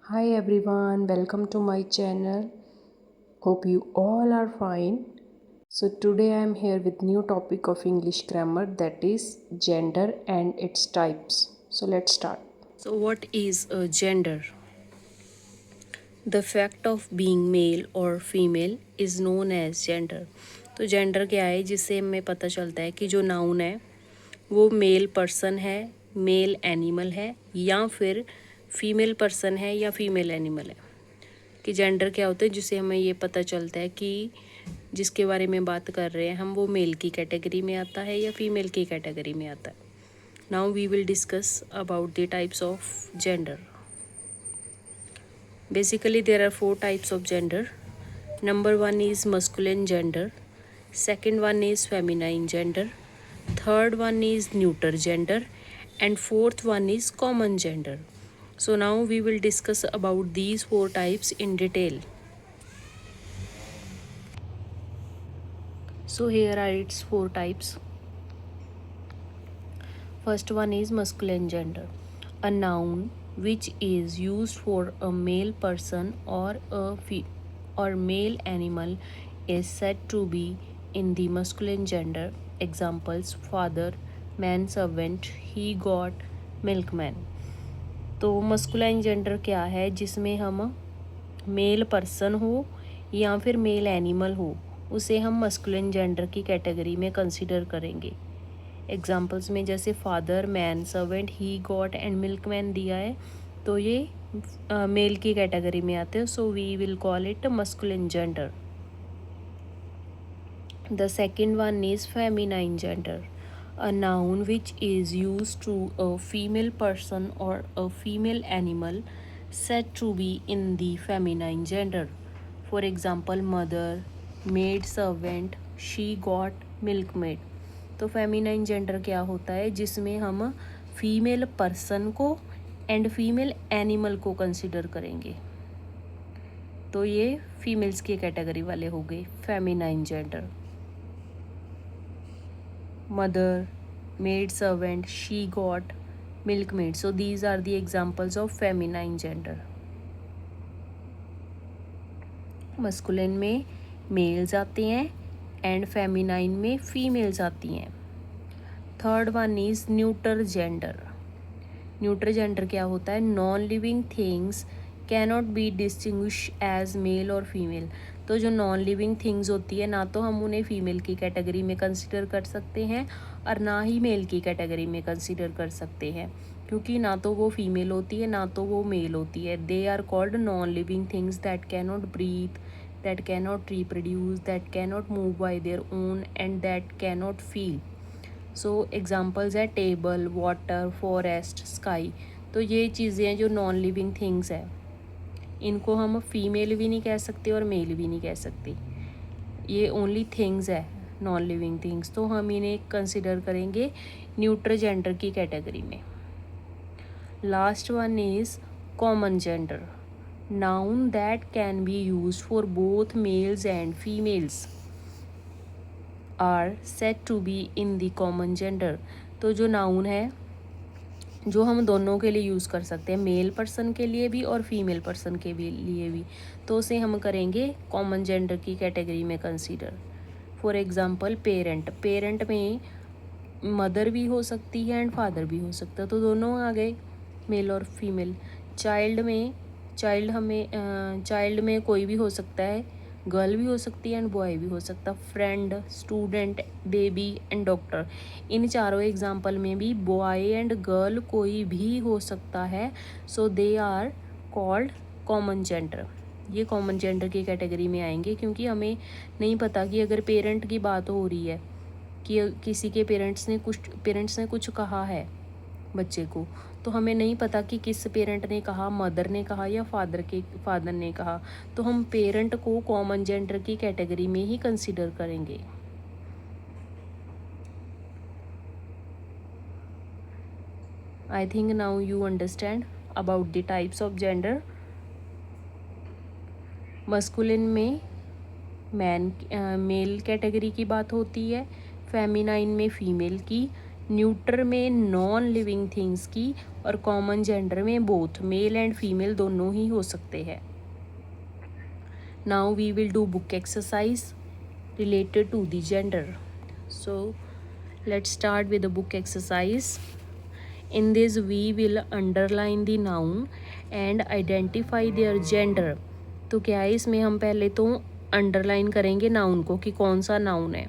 Hi everyone, welcome to my channel. Hope you all are fine. So today I am here with new topic of English grammar, that is gender and its types. So let's start. So what is a gender? The fact of being male or female is known as gender. तो gender क्या है, जिससे हमें पता चलता है कि जो नाउन है वो मेल पर्सन है, मेल एनिमल है, या फिर फीमेल पर्सन है या फीमेल एनिमल है। कि जेंडर क्या होता है, जिससे हमें ये पता चलता है कि जिसके बारे में बात कर रहे हैं हम वो मेल की कैटेगरी में आता है या फीमेल की कैटेगरी में आता है। Now we will discuss about the types of gender. Basically, there are 4 types of gender. Number 1 is masculine gender. Second one is feminine gender. Third one is neuter gender. And fourth one is common gender. So now we will discuss about these 4 types in detail. So here are its 4 types. First one is masculine gender. A noun which is used for a male person or or male animal is said to be in the masculine gender. Examples: father, man servant, he got, milkman. तो masculine gender क्या है, जिसमें हम male person हो या फिर mail animal हो उसे हम मस्कुलिन जेंडर की कैटेगरी में कंसिडर करेंगे. एग्जाम्पल्स में जैसे father, man servant, he got and milkman दिया है तो ये मेल की कैटेगरी में आते हैं. So we will call it masculine gender. The second one is feminine gender. A noun which is used to a female person or a female animal said to be in the feminine gender. For example, mother, maid servant, she got, milkmaid. तो feminine gender क्या होता है, जिसमें हम female person को and female animal को consider करेंगे. तो ये फीमेल्स की कैटेगरी वाले हो गए feminine gender. Mother, maid servant, she got, milkmaid. So these are the examples of feminine gender. Masculine में मेल्स आते हैं एंड फेमिनाइन में फीमेल्स आती हैं. Third one is neuter gender. Neuter gender क्या होता है, non living things cannot be distinguish as male और फीमेल. तो जो नॉन लिविंग थिंग्स होती है ना तो हम उन्हें फीमेल की कैटेगरी में कंसिडर कर सकते हैं और ना ही मेल की कैटेगरी में कंसिडर कर सकते हैं, क्योंकि ना तो वो फीमेल होती है ना तो वो मेल होती है. They are called non living things that cannot breathe, that cannot reproduce, that cannot move by their own and that cannot feel. So examples है टेबल, वाटर, फॉरेस्ट, स्काई. तो ये चीज़ें हैं जो नॉन लिविंग थिंग्स है. इनको हम female भी नहीं कह सकते और मेल भी नहीं कह सकते. ये ओनली थिंग्स है, नॉन लिविंग थिंग्स. तो हम इन्हें कंसिडर करेंगे न्यूट्रल जेंडर की कैटेगरी में. Last one is common gender. Noun that can be used for both males and females are said to be in the common gender. तो जो noun है जो हम दोनों के लिए यूज़ कर सकते हैं, मेल पर्सन के लिए भी और फीमेल पर्सन के भी लिए भी, तो उसे हम करेंगे कॉमन जेंडर की कैटेगरी में consider. For example parent. Parent में मदर भी हो सकती है एंड फादर भी हो सकता है, तो दोनों आ गए मेल और फीमेल. चाइल्ड में कोई भी हो सकता है, गर्ल भी हो सकती है एंड बॉय भी हो सकता है. Friend, student, baby and doctor. इन चारों एग्जाम्पल में भी बॉय एंड गर्ल कोई भी हो सकता है. So they are called common gender. ये कॉमन जेंडर की कैटेगरी में आएंगे, क्योंकि हमें नहीं पता कि अगर पेरेंट की बात हो रही है कि किसी के पेरेंट्स ने कुछ कहा है बच्चे को, तो हमें नहीं पता कि किस पेरेंट ने कहा, मदर ने कहा या फादर ने कहा, तो हम पेरेंट को कॉमन जेंडर की कैटेगरी में ही कंसिडर करेंगे. I think now you understand about the types of gender. Masculine में मेल कैटेगरी की बात होती है, फेमिनाइन में फीमेल की, न्यूट्रल में नॉन लिविंग थिंग्स की और कॉमन जेंडर में बोथ मेल एंड फीमेल दोनों ही हो सकते हैं. Now we will do book exercise related to the gender. So let's start with the book exercise. In this we will underline the noun and identify their gender. तो क्या है इसमें हम पहले तो अंडरलाइन करेंगे नाउन को कि कौन सा नाउन है.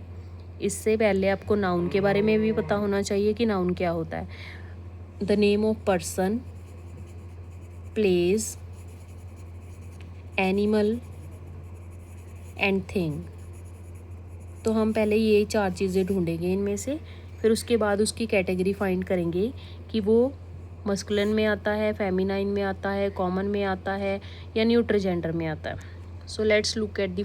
इससे पहले आपको नाउन के बारे में भी पता होना चाहिए कि नाउन क्या होता है. The name of person, place, animal and thing. तो हम पहले ये 4 चीज़ें ढूंढेंगे इनमें से, फिर उसके बाद उसकी कैटेगरी फाइंड करेंगे कि वो मस्कुलिन में आता है, फेमिनाइन में आता है, कॉमन में आता है या न्यूट्रल जेंडर में आता है. So let's look at the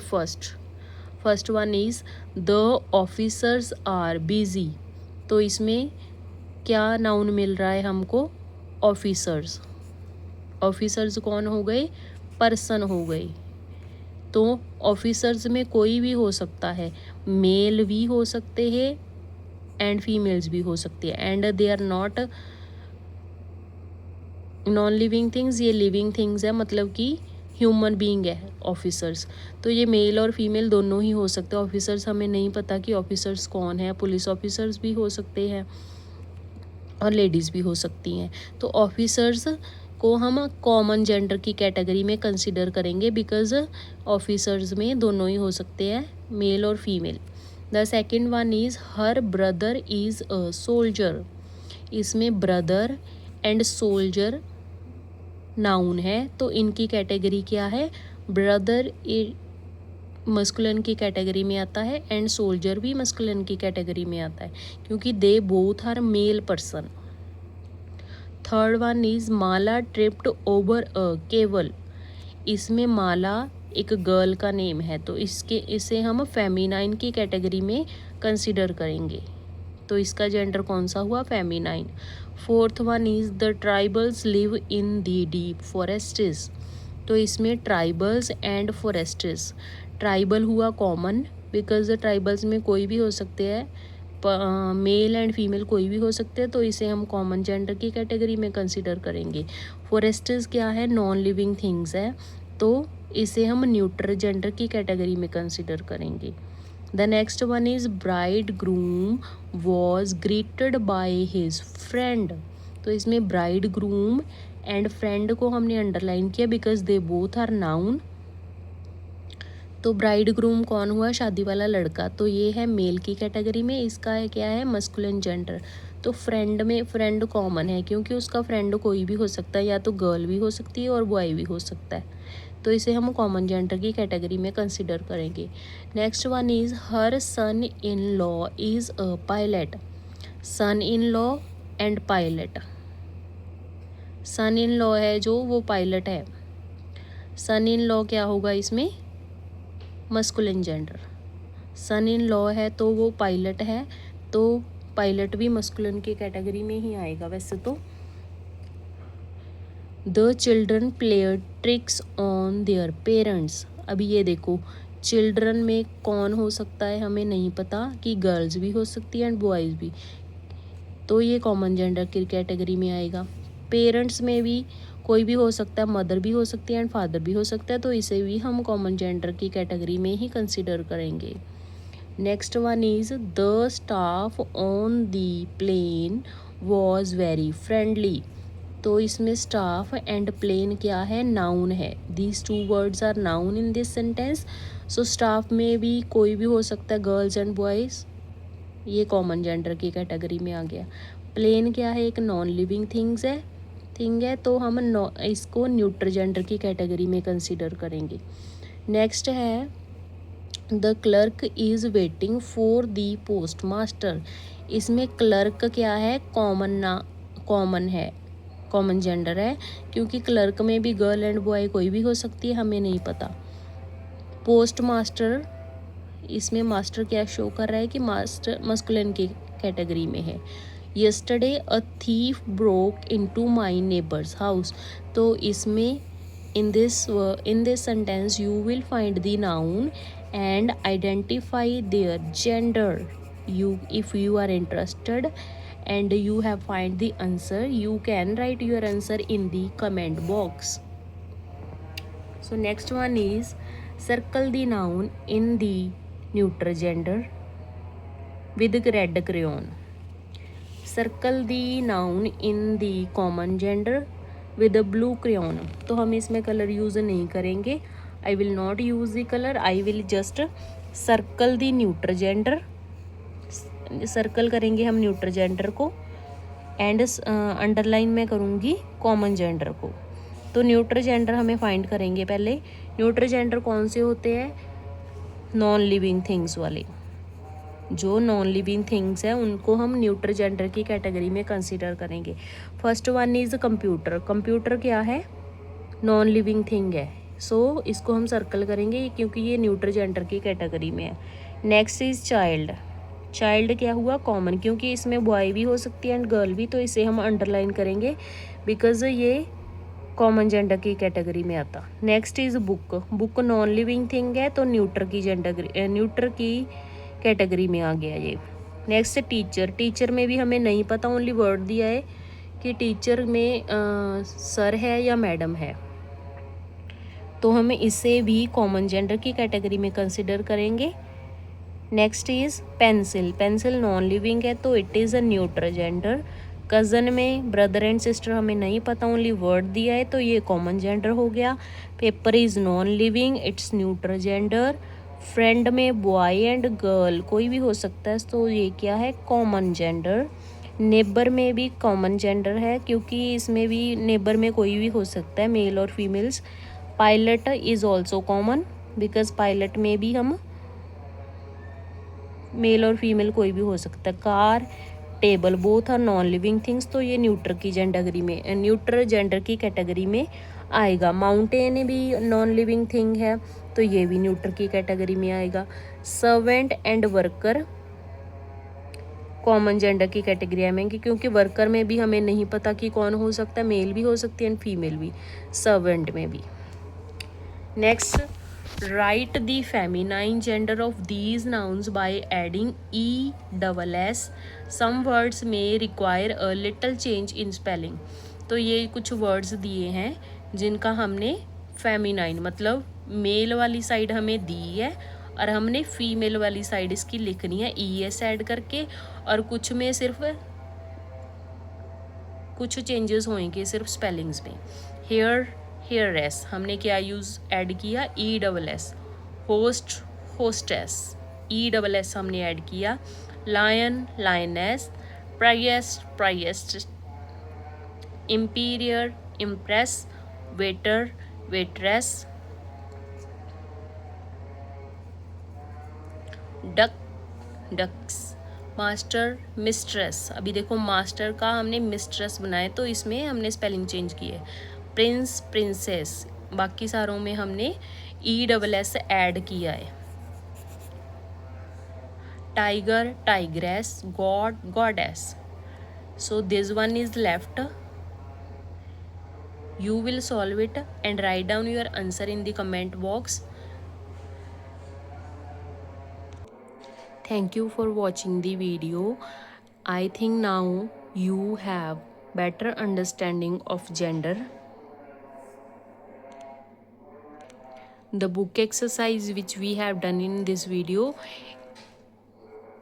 first one is the officers are busy. तो इसमें क्या नाउन मिल रहा है हमको? ऑफिसर्स. ऑफिसर्स कौन हो गए? पर्सन हो गए. तो ऑफिसर्स में कोई भी हो सकता है, मेल भी हो सकते हैं एंड फीमेल्स भी हो सकती है. And they are not non living things, ये लिविंग थिंग्स है, मतलब कि ह्यूमन बीइंग है ऑफिसर्स. तो ये मेल और फीमेल दोनों ही हो सकते हैं. ऑफिसर्स हमें नहीं पता कि ऑफिसर्स कौन है, पुलिस ऑफिसर्स भी हो सकते हैं और लेडीज़ भी हो सकती हैं. तो ऑफिसर्स को हम कॉमन जेंडर की कैटेगरी में कंसिडर करेंगे बिकॉज ऑफिसर्स में दोनों ही हो सकते हैं, मेल और female. The second one is her brother is a soldier. इसमें ब्रदर एंड सोल्जर नाउन है, तो इनकी कैटेगरी क्या है? ब्रदर मस्कुलिन की कैटेगरी में आता है एंड सोल्जर भी मस्कुलिन की कैटेगरी में आता है क्योंकि they both are male person. Third one is Mala tripped over a cable. इसमें माला एक गर्ल का नेम है, तो इसे हम फेमिनाइन की कैटेगरी में कंसिडर करेंगे. तो इसका जेंडर कौन सा हुआ? Feminine. Fourth one is the tribals live in the deep forests. तो इसमें ट्राइबल्स एंड फॉरेस्ट्स. ट्राइबल हुआ कॉमन बिकॉज ट्राइबल्स में कोई भी हो सकते हैं, मेल एंड फीमेल कोई भी हो सकते हैं, तो इसे हम कॉमन जेंडर की कैटेगरी में कंसिडर करेंगे. फॉरेस्ट्स क्या है? नॉन लिविंग थिंग्स है, तो इसे हम न्यूट्रल जेंडर की कैटेगरी में कंसिडर करेंगे. The next one is bride groom was greeted by his friend. तो इसमें ब्राइड ग्रूम एंड फ्रेंड को हमने अंडरलाइन किया because they both are noun. तो ब्राइड ग्रूम कौन हुआ? शादी वाला लड़का, तो ये है मेल की कैटेगरी में. इसका है क्या है? Masculine gender. तो फ्रेंड में फ्रेंड कॉमन है क्योंकि उसका फ्रेंड कोई भी हो सकता है, या तो गर्ल भी हो सकती है और बॉय भी हो सकता है, तो इसे हम कॉमन जेंडर की कैटेगरी में कंसिडर करेंगे. Next one is her son in law is a pilot. Son in law and pilot. Son in law है जो, वो पायलट है. सन इन लॉ क्या होगा इसमें? Masculine gender. Son in law है तो वो पायलट है, तो पायलट भी मस्कुलिन की कैटेगरी में ही आएगा वैसे तो. The children player tricks on their parents. अभी ये देखो, चिल्ड्रन में कौन हो सकता है हमें नहीं पता, कि गर्ल्स भी हो सकती है एंड बॉयज़ भी, तो ये कॉमन जेंडर की कैटेगरी में आएगा. पेरेंट्स में भी कोई भी हो सकता है, मदर भी हो सकती है एंड फादर भी हो सकता है, तो इसे भी हम कॉमन जेंडर की कैटेगरी में ही कंसिडर करेंगे. Next one is the staff on the plane was very friendly. तो इसमें स्टाफ एंड प्लेन क्या है? नाउन है. These two words are noun in this sentence. So staff में भी कोई भी हो सकता है, गर्ल्स एंड बॉयज़, ये कॉमन जेंडर की कैटेगरी में आ गया. प्लेन क्या है? एक नॉन लिविंग थिंग है, तो हम इसको न्यूट्रल जेंडर की कैटेगरी में कंसिडर करेंगे. नेक्स्ट है the clerk is waiting for the post master. इसमें क्लर्क क्या है? कॉमन है, कॉमन जेंडर है क्योंकि क्लर्क में भी गर्ल एंड बॉय कोई भी हो सकती है, हमें नहीं पता. पोस्ट मास्टर, इसमें मास्टर क्या शो कर रहा है कि मास्टर मस्कुलिन की कैटेगरी में है. Yesterday a thief broke into my neighbours house. तो इसमें in this sentence you will find the noun and identify their gender, if you are interested, and you have find the answer. You can write your answer in the comment box. So next one is circle the noun in the neuter gender with red crayon. Circle the noun in the common gender with a blue crayon. तो हम इसमें colour use नहीं करेंगे. I will not use the color. I will just circle the neuter gender. Circle करेंगे हम neutral gender को and underline में करूँगी कॉमन जेंडर को. तो न्यूट्रल जेंडर हमें फाइंड करेंगे पहले. न्यूट्रल जेंडर कौन से होते हैं? नॉन लिविंग थिंग्स वाले. जो नॉन लिविंग थिंग्स हैं उनको हम न्यूट्रल जेंडर की कैटेगरी में कंसीडर करेंगे. First one is computer. Computer क्या है? नॉन लिविंग थिंग है. सो इसको हम सर्कल करेंगे क्योंकि ये न्यूट्रल जेंडर की कैटेगरी में है. Next is child. चाइल्ड क्या हुआ? कॉमन, क्योंकि इसमें बॉय भी हो सकती है एंड गर्ल भी, तो इसे हम अंडरलाइन करेंगे बिकॉज ये कॉमन जेंडर की कैटेगरी में आता. Next is book. Book non living thing है तो न्यूट्रल की कैटेगरी में आ गया ये. Next teacher. टीचर में भी हमें नहीं पता, ओनली वर्ड दिया है कि टीचर में सर है या मैडम है, तो हमें इसे भी कॉमन जेंडर की कैटेगरी में कंसिडर करेंगे. Next is pencil. Pencil non living है तो it is a neutral gender. Cousin में ब्रदर एंड सिस्टर हमें नहीं पता, ओनली वर्ड दिया है तो ये कॉमन जेंडर हो गया. Paper is non living, it's neutral gender. Friend में बॉय एंड गर्ल कोई भी हो सकता है तो ये क्या है? Common gender. नेबर में भी कॉमन जेंडर है क्योंकि इसमें भी नेबर में कोई भी हो सकता है, मेल और females. Pilot is also common because pilot में भी हम मेल और फीमेल कोई भी हो सकता है. Car, table both are non living things तो ये न्यूट्रल जेंडर की कैटेगरी में आएगा. माउंटेन भी नॉन लिविंग थिंग है तो ये भी न्यूट्रल की कैटेगरी में आएगा. Servant and worker common gender की कैटेगरी में, क्योंकि वर्कर में भी हमें नहीं पता कि कौन हो सकता है, मेल भी हो सकती है एंड फीमेल भी. सर्वेंट में भी. Next, write the feminine gender of these nouns by adding ESS. Some words may require a little change in spelling. तो ये कुछ वर्ड्स दिए हैं जिनका हमने फेमिनाइन मतलब मेल वाली साइड हमें दी है और हमने फीमेल वाली साइड इसकी लिखनी है ES ऐड करके, और कुछ में सिर्फ कुछ चेंजेस होंगे सिर्फ स्पेलिंग्स में. हेयरलेस हमने क्या ऐड किया? ESS. होस्ट, होस्टेस, ESS हमने ऐड किया. Lion, lioness. Priest. Emperor, empress. Waiter, waitress. Duck, ducks. Master, mistress. अभी देखो मास्टर का हमने मिस्ट्रेस बनाया तो इसमें हमने स्पेलिंग चेंज की है. Prince, princess. बाकी सारों में हमने ESS ऐड किया है. Tiger, tigress. God, goddess. So this one is left. You will solve it and write down your answer in the comment box. Thank you for watching the video. I think now you have better understanding of gender. The book exercise which we have done in this video,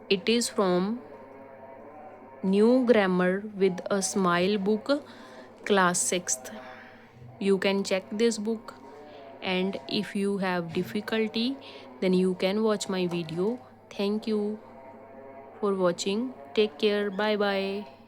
it is from New Grammar with a Smile book, class 6th. You can check this book, and if you have difficulty then you can watch my video. Thank you for watching. Take care. Bye bye.